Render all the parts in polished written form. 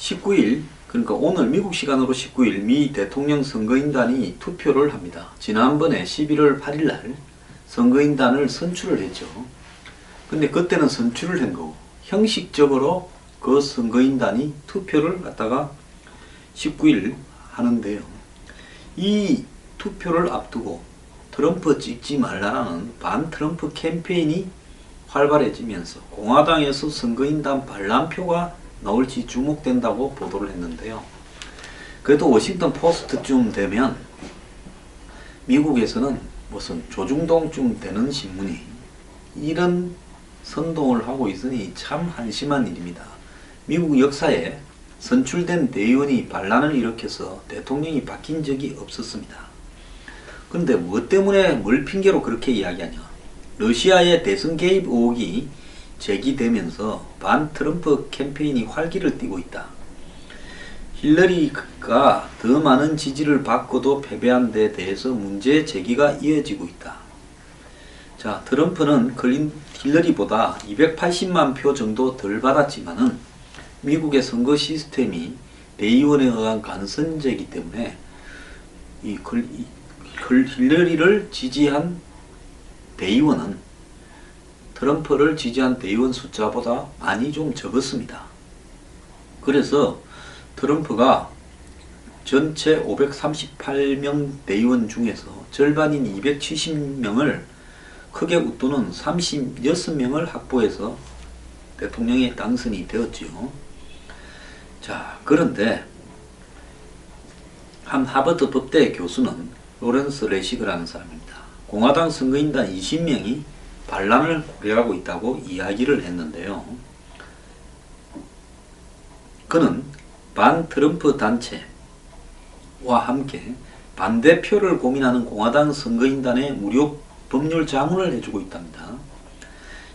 19일, 그러니까 오늘 미국 시간으로 19일 미 대통령 선거인단이 투표를 합니다. 지난번에 11월 8일 날 선거인단을 선출을 했죠. 근데 그때는 선출을 한 거고, 형식적으로 그 선거인단이 투표를 갖다가 19일 하는데요. 이 투표를 앞두고 트럼프 찍지 말라라는 반 트럼프 캠페인이 활발해지면서 공화당에서 선거인단 반란표가 나올지 주목된다고 보도를 했는데요. 그래도 워싱턴 포스트쯤 되면 미국에서는 무슨 조중동쯤 되는 신문이 이런 선동을 하고 있으니 참 한심한 일입니다. 미국 역사에 선출된 대의원이 반란을 일으켜서 대통령이 바뀐 적이 없었습니다. 그런데 뭐 때문에 뭘 핑계로 그렇게 이야기하냐. 러시아의 대선 개입 의혹이 제기되면서 반 트럼프 캠페인이 활기를 띠고 있다. 힐러리가 더 많은 지지를 받고도 패배한 데 대해서 문제 제기가 이어지고 있다. 자, 트럼프는 힐러리보다 280만 표 정도 덜 받았지만은 미국의 선거 시스템이 대의원에 의한 간선제이기 때문에 힐러리를 지지한 대의원은 트럼프를 지지한 대의원 숫자보다 많이 좀 적었습니다. 그래서 트럼프가 전체 538명 대의원 중에서 절반인 270명을 크게 웃도는 36명을 확보해서 대통령에 당선이 되었지요. 자, 그런데 한 하버드 법대 교수는 로렌스 레시그라는 사람입니다. 공화당 선거인단 20명이 반란을 고려하고 있다고 이야기를 했는데요. 그는 반 트럼프 단체와 함께 반대표를 고민하는 공화당 선거인단에 무료 법률 자문을 해주고 있답니다.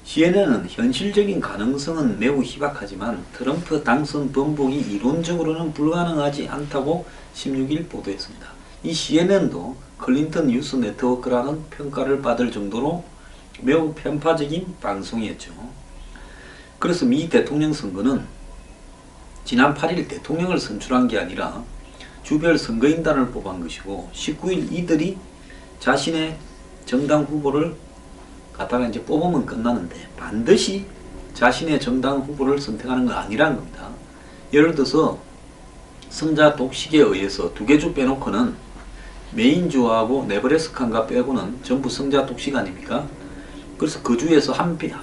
CNN은 현실적인 가능성은 매우 희박하지만 트럼프 당선 번복이 이론적으로는 불가능하지 않다고 16일 보도했습니다. 이 CNN도 클린턴 뉴스 네트워크라는 평가를 받을 정도로 매우 편파적인 방송이었죠. 그래서 미 대통령 선거는 지난 8일 대통령을 선출한 게 아니라 주별 선거인단을 뽑은 것이고 19일 이들이 자신의 정당 후보를 갖다가 이제 뽑으면 끝나는데 반드시 자신의 정당 후보를 선택하는 건 아니라는 겁니다. 예를 들어서 성자 독식에 의해서 두 개 주 빼놓고는 메인주하고 네브래스카인가 빼고는 전부 성자 독식 아닙니까? 그래서 그 주에서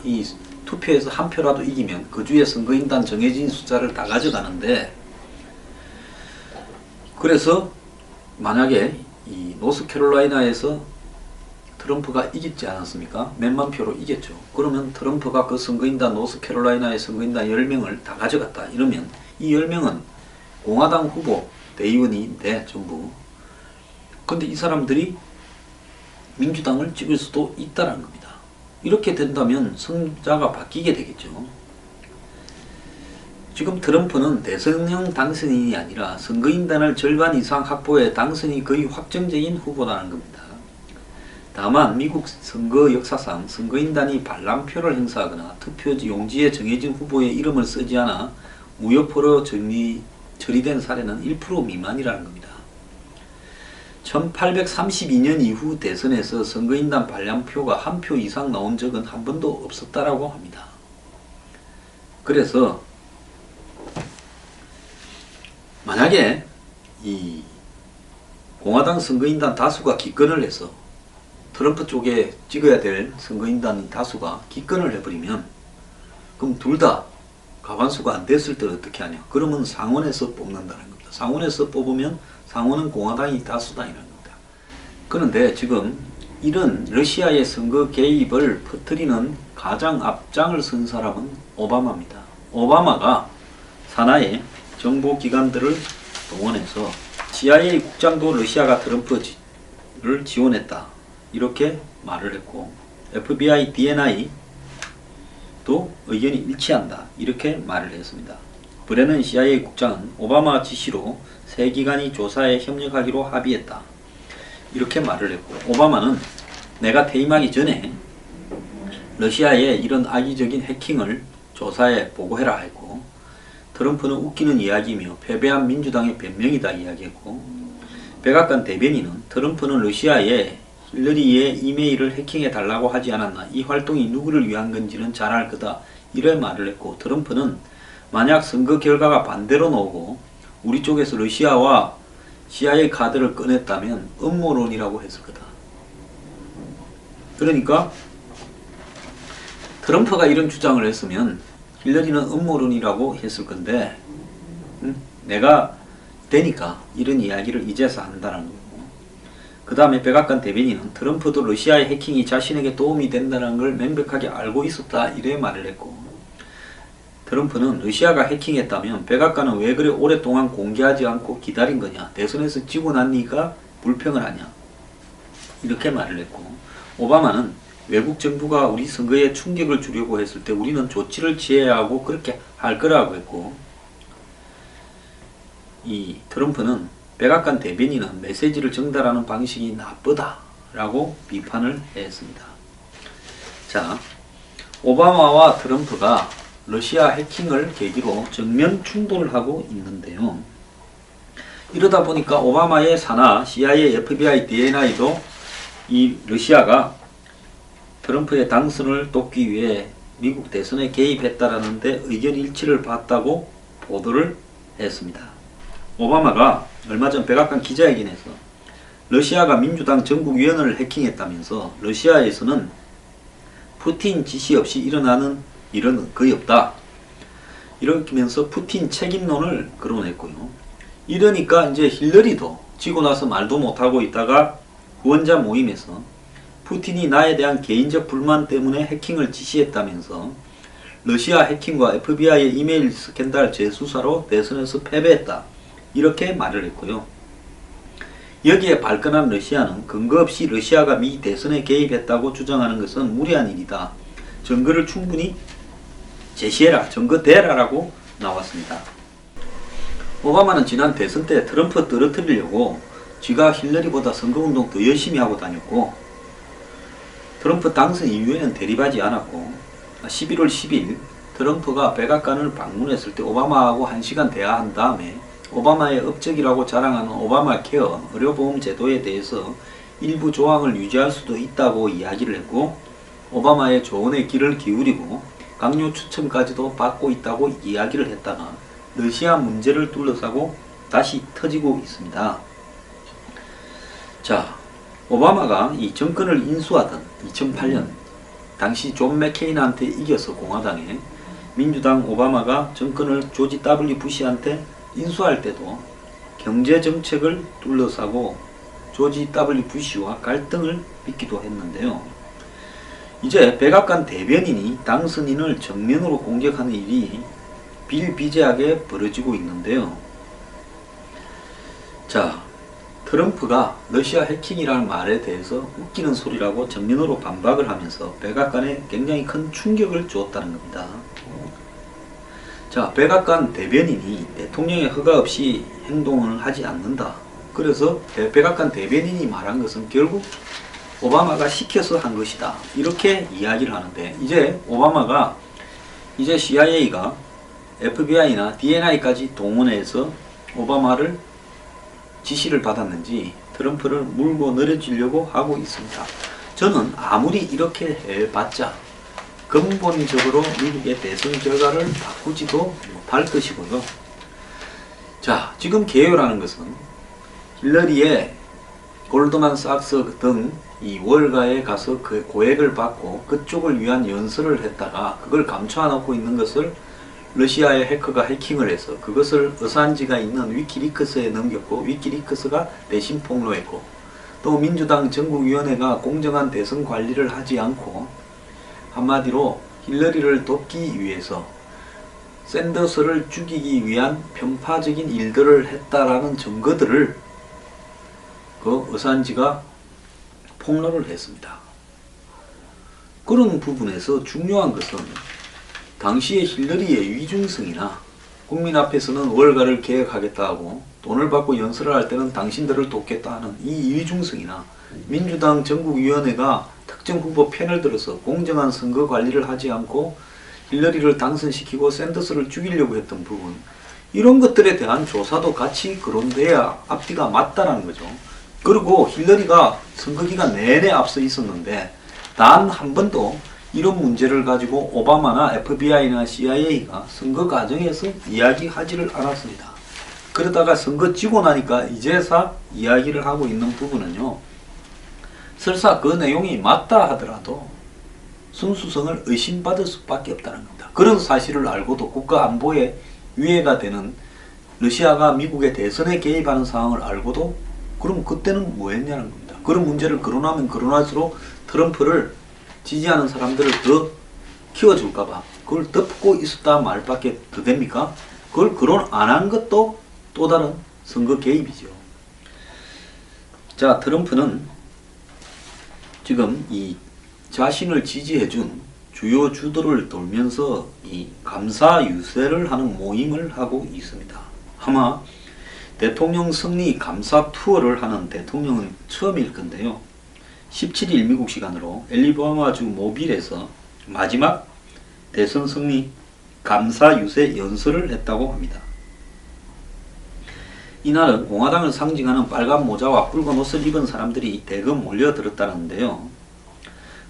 이 투표에서 한 표라도 이기면 그 주에 선거인단 정해진 숫자를 다 가져가는데, 그래서 만약에 이 노스캐롤라이나에서 트럼프가 이겼지 않았습니까? 몇만 표로 이겼죠. 그러면 트럼프가 그 선거인단 노스캐롤라이나의 선거인단 10명을 다 가져갔다. 이러면 이 10명은 공화당 후보 대의원인데 전부. 근데 이 사람들이 민주당을 찍을 수도 있다는 겁니다. 이렇게 된다면 승자가 바뀌게 되겠죠. 지금 트럼프는 대선형 당선인이 아니라 선거인단을 절반 이상 확보해 당선이 거의 확정적인 후보라는 겁니다. 다만 미국 선거 역사상 선거인단이 반란표를 행사하거나 투표지 용지에 정해진 후보의 이름을 쓰지 않아 무효표로 처리된 사례는 1% 미만이라는 겁니다. 1832년 이후 대선에서 선거인단 반란표가 한 표 이상 나온 적은 한 번도 없었다라고 합니다. 그래서 만약에 이 공화당 선거인단 다수가 기권을 해서 트럼프 쪽에 찍어야 될 선거인단 다수가 기권을 해버리면 그럼 둘 다 과반수가 안 됐을 때 어떻게 하냐. 그러면 상원에서 뽑는다는 겁니다. 상원에서 뽑으면 상원은 공화당이 다수당이라는 겁니다. 그런데 지금 이런 러시아의 선거 개입을 퍼뜨리는 가장 앞장을 선 사람은 오바마입니다. 오바마가 산하의 정보기관들을 동원해서 CIA 국장도 러시아가 트럼프를 지원했다. 이렇게 말을 했고 FBI, DNI도 의견이 일치한다. 이렇게 말을 했습니다. 브레넌 CIA 국장은 오바마 지시로 세 기관이 조사에 협력하기로 합의했다. 이렇게 말을 했고, 오바마는 내가 퇴임하기 전에 러시아의 이런 악의적인 해킹을 조사에 보고해라 했고, 트럼프는 웃기는 이야기이며 패배한 민주당의 변명이다 이야기했고, 백악관 대변인은 트럼프는 러시아에 힐러리의 이메일을 해킹해 달라고 하지 않았나, 이 활동이 누구를 위한 건지는 잘 알 거다 이래 말을 했고, 트럼프는 만약 선거 결과가 반대로 나오고 우리 쪽에서 러시아와 CIA 카드를 꺼냈다면 음모론이라고 했을 거다. 그러니까 트럼프가 이런 주장을 했으면 힐러리는 음모론이라고 했을 건데, 내가 되니까 이런 이야기를 이제서 한다는 거고, 그 다음에 백악관 대변인은 트럼프도 러시아의 해킹이 자신에게 도움이 된다는 걸 명백하게 알고 있었다 이래 말을 했고, 트럼프는 러시아가 해킹했다면 백악관은 왜 그래 오랫동안 공개하지 않고 기다린 거냐, 대선에서 지고 나니까 불평을 하냐 이렇게 말을 했고, 오바마는 외국 정부가 우리 선거에 충격을 주려고 했을 때 우리는 조치를 취해야 하고 그렇게 할 거라고 했고, 이 트럼프는 백악관 대변인은 메시지를 전달하는 방식이 나쁘다 라고 비판을 했습니다. 자, 오바마와 트럼프가 러시아 해킹을 계기로 정면 충돌을 하고 있는데요. 이러다 보니까 오바마의 산하 CIA, FBI, DNI도 이 러시아가 트럼프의 당선을 돕기 위해 미국 대선에 개입했다라는 데 의견 일치를 봤다고 보도를 했습니다. 오바마가 얼마 전 백악관 기자회견에서 러시아가 민주당 전국위원회를 해킹했다면서 러시아에서는 푸틴 지시 없이 일어나는 일은 거의 없다 이러면서 푸틴 책임론을 거론했고요. 이러니까 이제 힐러리도 지고 나서 말도 못하고 있다가 후원자 모임에서 푸틴이 나에 대한 개인적 불만 때문에 해킹을 지시했다면서 러시아 해킹과 FBI의 이메일 스캔들 재수사로 대선에서 패배했다 이렇게 말을 했고요. 여기에 발끈한 러시아는 근거 없이 러시아가 미 대선에 개입했다고 주장하는 것은 무리한 일이다. 증거를 충분히 제시해라, 증거 대라라고 나왔습니다. 오바마는 지난 대선 때 트럼프 떨어뜨리려고 지가 힐러리보다 선거운동 더 열심히 하고 다녔고, 트럼프 당선 이후에는 대립하지 않았고, 11월 10일 트럼프가 백악관을 방문했을 때 오바마하고 1시간 대화한 다음에 오바마의 업적이라고 자랑하는 오바마 케어 의료보험 제도에 대해서 일부 조항을 유지할 수도 있다고 이야기를 했고, 오바마의 조언에 귀를 기울이고 강요 추천까지도 받고 있다고 이야기를 했다가 러시아 문제를 둘러싸고 다시 터지고 있습니다. 자, 오바마가 이 정권을 인수하던 2008년 당시 존 맥케인한테 이겨서 공화당에 민주당 오바마가 정권을 조지 W 부시한테 인수할 때도 경제정책을 둘러싸고 조지 W 부시와 갈등을 빚기도 했는데요. 이제 백악관 대변인이 당선인을 정면으로 공격하는 일이 비일비재하게 벌어지고 있는데요. 자, 트럼프가 러시아 해킹이라는 말에 대해서 웃기는 소리라고 정면으로 반박을 하면서 백악관에 굉장히 큰 충격을 주었다는 겁니다. 자, 백악관 대변인이 대통령의 허가 없이 행동을 하지 않는다. 그래서 백악관 대변인이 말한 것은 결국 오바마가 시켜서 한 것이다. 이렇게 이야기를 하는데, 이제 오바마가 이제 CIA가 FBI나 DNI까지 동원해서 오바마를 지시를 받았는지 트럼프를 물고 늘어지려고 하고 있습니다. 저는 아무리 이렇게 해봤자 근본적으로 미국의 대선 결과를 바꾸지도 못할 것이고요. 자, 지금 개요라는 것은 힐러리의 골드만삭스 등 이 월가에 가서 그 고액을 받고 그쪽을 위한 연설을 했다가 그걸 감춰놓고 있는 것을 러시아의 해커가 해킹을 해서 그것을 어산지가 있는 위키리크스에 넘겼고, 위키리크스가 대신 폭로했고, 또 민주당 전국위원회가 공정한 대선 관리를 하지 않고 한마디로 힐러리를 돕기 위해서 샌더스를 죽이기 위한 편파적인 일들을 했다라는 증거들을 그 어산지가 폭로를 했습니다. 그런 부분에서 중요한 것은 당시의 힐러리의 위중성이나 국민 앞에서는 월가를 개혁하겠다 하고 돈을 받고 연설을 할 때는 당신들을 돕겠다 하는 이 위중성이나 민주당 전국위원회가 특정 후보 편을 들어서 공정한 선거 관리를 하지 않고 힐러리를 당선시키고 샌더스를 죽이려고 했던 부분, 이런 것들에 대한 조사도 같이 거론돼야 앞뒤가 맞다라는 거죠. 그리고 힐러리가 선거기간 내내 앞서 있었는데 단 한 번도 이런 문제를 가지고 오바마나 FBI나 CIA가 선거 과정에서 이야기하지를 않았습니다. 그러다가 선거 지고 나니까 이제서 이야기를 하고 있는 부분은요, 설사 그 내용이 맞다 하더라도 순수성을 의심받을 수밖에 없다는 겁니다. 그런 사실을 알고도 국가 안보에 위해가 되는 러시아가 미국의 대선에 개입하는 상황을 알고도 그럼 그때는 뭐 했냐는 겁니다. 그런 문제를 거론하면 거론할수록 트럼프를 지지하는 사람들을 더 키워줄까봐 그걸 덮고 있었다 말밖에 더 됩니까? 그걸 거론 안 한 것도 또 다른 선거 개입이죠. 자, 트럼프는 지금 이 자신을 지지해준 주요 주들을 돌면서 이 감사 유세를 하는 모임을 하고 있습니다. 아마 대통령 승리 감사 투어를 하는 대통령은 처음일 건데요. 17일 미국 시간으로 앨리바마주 모빌에서 마지막 대선 승리 감사 유세 연설을 했다고 합니다. 이날은 공화당을 상징하는 빨간 모자와 붉은 옷을 입은 사람들이 대거 몰려들었다는데요.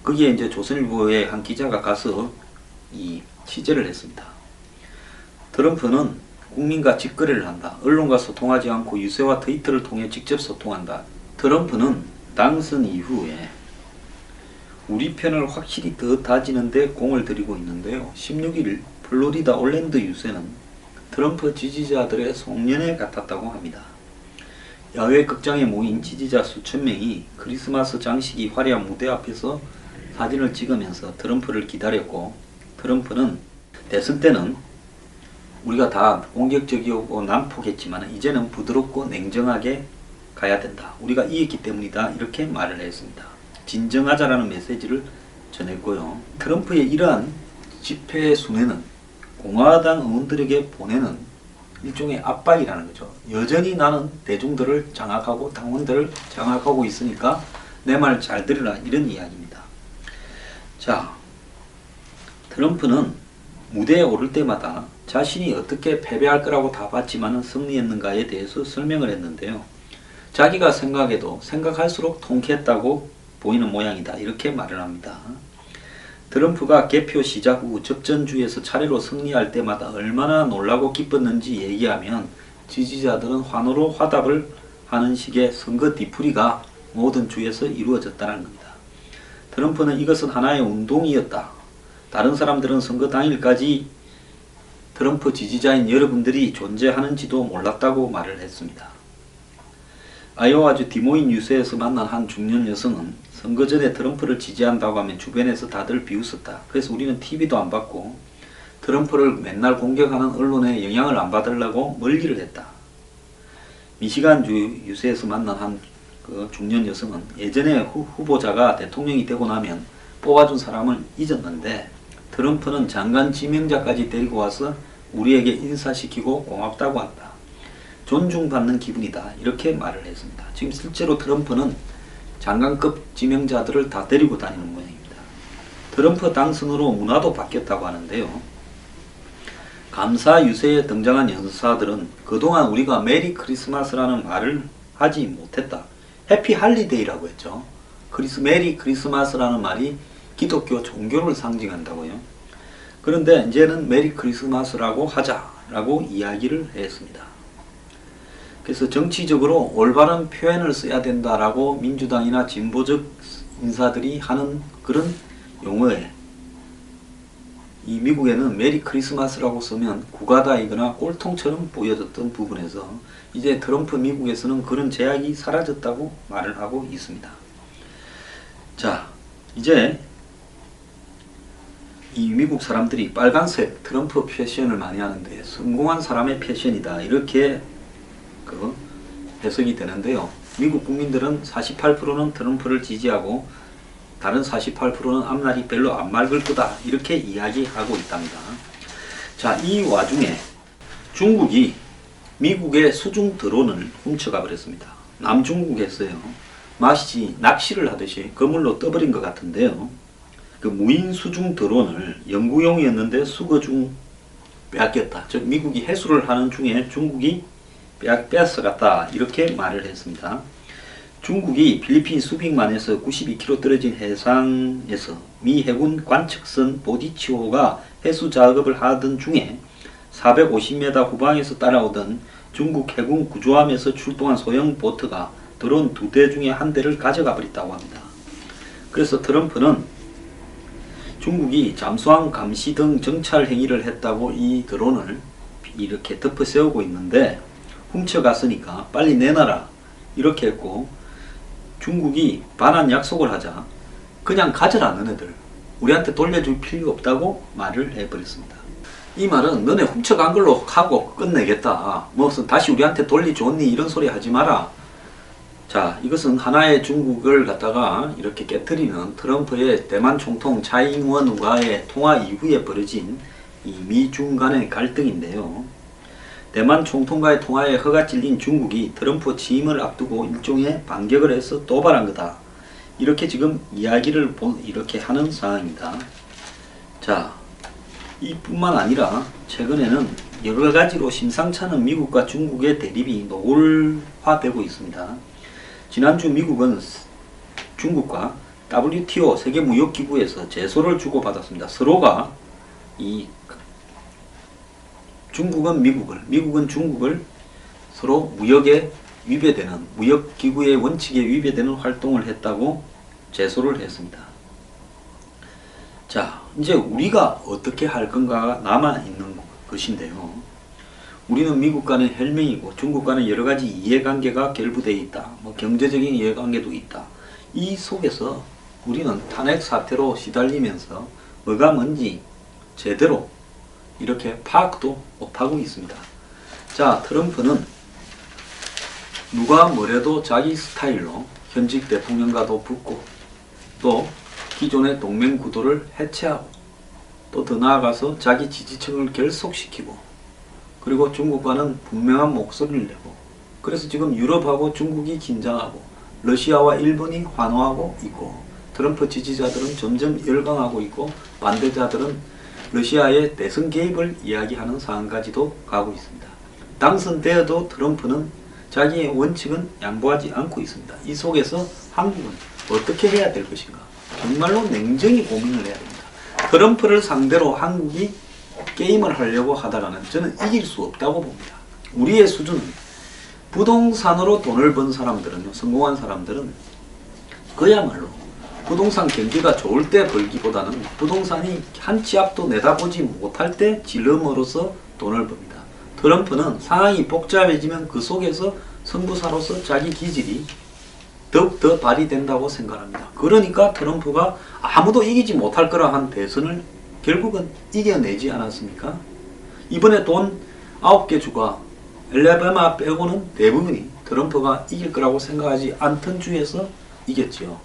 거기에 이제 조선일보의 한 기자가 가서 이 취재를 했습니다. 트럼프는 국민과 직거래를 한다. 언론과 소통하지 않고 유세와 트위터를 통해 직접 소통한다. 트럼프는 당선 이후에 우리 편을 확실히 더 다지는 데 공을 들이고 있는데요. 16일 플로리다 올랜드 유세는 트럼프 지지자들의 송년회 같았다고 합니다. 야외 극장에 모인 지지자 수천 명이 크리스마스 장식이 화려한 무대 앞에서 사진을 찍으면서 트럼프를 기다렸고, 트럼프는 대선 때는 우리가 다 공격적이고 난폭했지만 이제는 부드럽고 냉정하게 가야 된다. 우리가 이겼기 때문이다. 이렇게 말을 했습니다. 진정하자라는 메시지를 전했고요. 트럼프의 이러한 집회 순회는 공화당 의원들에게 보내는 일종의 압박이라는 거죠. 여전히 나는 대중들을 장악하고 당원들을 장악하고 있으니까 내 말 잘 들으라, 이런 이야기입니다. 자, 트럼프는 무대에 오를 때마다 자신이 어떻게 패배할 거라고 다 봤지만 승리했는가에 대해서 설명을 했는데요. 자기가 생각해도 생각할수록 통쾌했다고 보이는 모양이다, 이렇게 말을 합니다. 트럼프가 개표 시작 후 접전주에서 차례로 승리할 때마다 얼마나 놀라고 기뻤는지 얘기하면 지지자들은 환호로 화답을 하는 식의 선거 뒤풀이가 모든 주에서 이루어졌다는 겁니다. 트럼프는 이것은 하나의 운동이었다. 다른 사람들은 선거 당일까지 트럼프 지지자인 여러분들이 존재하는지도 몰랐다고 말을 했습니다. 아이오와주 디모인 유세에서 만난 한 중년 여성은 선거 전에 트럼프를 지지한다고 하면 주변에서 다들 비웃었다. 그래서 우리는 TV도 안 받고 트럼프를 맨날 공격하는 언론에 영향을 안 받으려고 멀기를 했다. 미시간주 유세에서 만난 한 그 중년 여성은 예전에 후보자가 대통령이 되고 나면 뽑아준 사람을 잊었는데 트럼프는 장관 지명자까지 데리고 와서 우리에게 인사시키고 고맙다고 한다. 존중받는 기분이다. 이렇게 말을 했습니다. 지금 실제로 트럼프는 장관급 지명자들을 다 데리고 다니는 모양입니다. 트럼프 당선으로 문화도 바뀌었다고 하는데요. 감사 유세에 등장한 연사들은 그동안 우리가 메리 크리스마스라는 말을 하지 못했다. 해피 할리데이라고 했죠. 메리 크리스마스라는 말이 기독교 종교를 상징한다고요. 그런데 이제는 메리 크리스마스라고 하자라고 이야기를 했습니다. 그래서 정치적으로 올바른 표현을 써야 된다라고 민주당이나 진보적 인사들이 하는 그런 용어에 이 미국에는 메리 크리스마스라고 쓰면 구가다이거나 꼴통처럼 보여졌던 부분에서 이제 트럼프 미국에서는 그런 제약이 사라졌다고 말을 하고 있습니다. 자, 이제 이 미국 사람들이 빨간색 트럼프 패션을 많이 하는데 성공한 사람의 패션이다, 이렇게 해석이 되는데요. 미국 국민들은 48%는 트럼프를 지지하고 다른 48%는 앞날이 별로 안 맑을 거다, 이렇게 이야기하고 있답니다. 자, 이 와중에 중국이 미국의 수중 드론을 훔쳐가 버렸습니다. 남중국에서요, 마치 낚시를 하듯이 그물로 떠버린 것 같은데요. 그 무인 수중 드론을 연구용이었는데 수거 중 빼앗겼다. 즉 미국이 해수를 하는 중에 중국이 뺏어갔다. 이렇게 말을 했습니다. 중국이 필리핀 수빅만에서 92km 떨어진 해상에서 미 해군 관측선 보디치호가 해수 작업을 하던 중에 450m 후방에서 따라오던 중국 해군 구조함에서 출동한 소형 보트가 드론 2대 중에 한 대를 가져가 버렸다고 합니다. 그래서 트럼프는 중국이 잠수함 감시 등 정찰 행위를 했다고 이 드론을 이렇게 덮어 세우고 있는데 훔쳐갔으니까 빨리 내놔라 이렇게 했고, 중국이 반환 약속을 하자 그냥 가져라 너네들 우리한테 돌려줄 필요 없다고 말을 해버렸습니다. 이 말은 너네 훔쳐간 걸로 하고 끝내겠다, 무슨 다시 우리한테 돌리줬니 이런 소리 하지 마라. 자, 이것은 하나의 중국을 갖다가 이렇게 깨트리는 트럼프의 대만 총통 차이잉원과의 통화 이후에 벌어진 이 미중 간의 갈등인데요. 대만 총통과의 통화에 허가 찔린 중국이 트럼프 취임을 앞두고 일종의 반격을 해서 도발한 거다. 이렇게 지금 이야기를 이렇게 하는 상황입니다. 자, 이뿐만 아니라 최근에는 여러 가지로 심상찮은 미국과 중국의 대립이 노골화되고 있습니다. 지난주 미국은 중국과 WTO 세계무역기구에서 제소를 주고받았습니다. 서로가 중국은 미국을, 미국은 중국을 서로 무역에 위배되는, 무역기구의 원칙에 위배되는 활동을 했다고 제소를 했습니다. 자, 이제 우리가 어떻게 할 건가가 남아있는 것인데요. 우리는 미국 간의 혈맹이고 중국 간의 여러가지 이해관계가 결부되어 있다. 경제적인 이해관계도 있다. 이 속에서 우리는 탄핵 사태로 시달리면서 뭐가 뭔지 제대로 이렇게 파악도 못하고 있습니다. 자, 트럼프는 누가 뭐래도 자기 스타일로 현직 대통령과도 붙고 또 기존의 동맹 구도를 해체하고 또 더 나아가서 자기 지지층을 결속시키고 그리고 중국과는 분명한 목소리를 내고, 그래서 지금 유럽하고 중국이 긴장하고 러시아와 일본이 환호하고 있고 트럼프 지지자들은 점점 열광하고 있고 반대자들은 러시아의 대선 개입을 이야기하는 상황까지도 가고 있습니다. 당선되어도 트럼프는 자기의 원칙은 양보하지 않고 있습니다. 이 속에서 한국은 어떻게 해야 될 것인가? 정말로 냉정히 고민을 해야 됩니다. 트럼프를 상대로 한국이 게임을 하려고 하다가는 저는 이길 수 없다고 봅니다. 우리의 수준은 부동산으로 돈을 번 사람들은요, 성공한 사람들은 그야말로 부동산 경기가 좋을 때 벌기보다는 부동산이 한 치 앞도 내다보지 못할 때 질러머로서 돈을 법니다. 트럼프는 상황이 복잡해지면 그 속에서 선구사로서 자기 기질이 더욱더 발휘된다고 생각합니다. 그러니까 트럼프가 아무도 이기지 못할 거라 한 대선을 결국은 이겨내지 않았습니까? 이번에 돈 9개 주가 엘라바마 빼고는 대부분이 트럼프가 이길 거라고 생각하지 않던 주에서 이겼지요.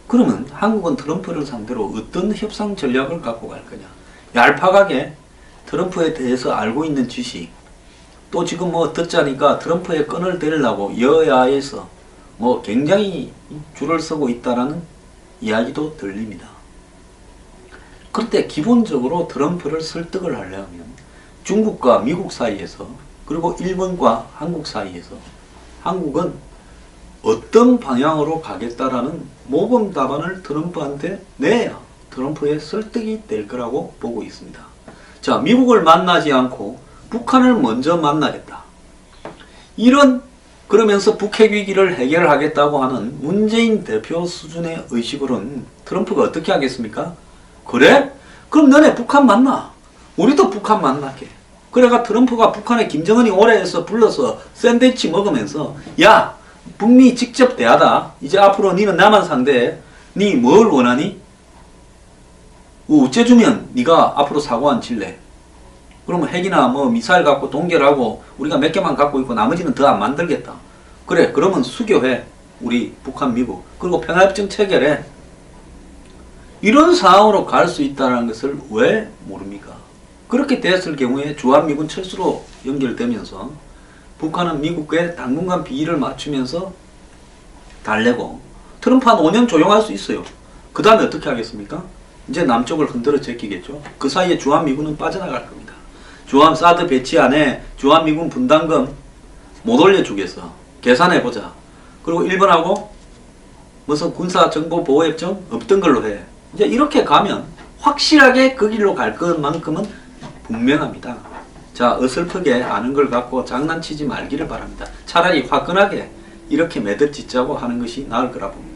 그러면 한국은 트럼프를 상대로 어떤 협상 전략을 갖고 갈 거냐? 얄팍하게 트럼프에 대해서 알고 있는 지식, 또 지금 듣자니까 트럼프의 끈을 대려고 여야에서 굉장히 줄을 서고 있다라는 이야기도 들립니다. 그런데 기본적으로 트럼프를 설득을 하려면 중국과 미국 사이에서 그리고 일본과 한국 사이에서 한국은 어떤 방향으로 가겠다라는 모범 답안을 트럼프한테 내야 트럼프의 설득이 될 거라고 보고 있습니다. 자, 미국을 만나지 않고 북한을 먼저 만나겠다. 그러면서 북핵 위기를 해결하겠다고 하는 문재인 대표 수준의 의식으로는 트럼프가 어떻게 하겠습니까? 그래? 그럼 너네 북한 만나. 우리도 북한 만나게. 그래가 트럼프가 북한에 김정은이 오래해서 불러서 샌드위치 먹으면서 야, 북미 직접 대하다. 이제 앞으로 니는 나만 상대해. 니 뭘 원하니? 어째주면 니가 앞으로 사고 안 칠래? 그러면 핵이나 미사일 갖고 동결하고 우리가 몇 개만 갖고 있고 나머지는 더 안 만들겠다. 그래, 그러면 수교해. 우리 북한 미국. 그리고 평화협정 체결해. 이런 상황으로 갈 수 있다는 것을 왜 모릅니까? 그렇게 됐을 경우에 주한미군 철수로 연결되면서 북한은 미국에 당분간 비위를 맞추면서 달래고 트럼프 한 5년 조용할 수 있어요. 그 다음에 어떻게 하겠습니까? 이제 남쪽을 흔들어 제끼겠죠. 그 사이에 주한미군은 빠져나갈 겁니다. 주한 사드 배치 안에 주한미군 분담금 못 올려주겠어. 계산해보자. 그리고 일본하고 무슨 군사정보보호협정 없던 걸로 해. 이제 이렇게 가면 확실하게 그 길로 갈 것만큼은 분명합니다. 자, 어설프게 아는 걸 갖고 장난치지 말기를 바랍니다. 차라리 화끈하게 이렇게 매듭 짓자고 하는 것이 나을 거라 봅니다.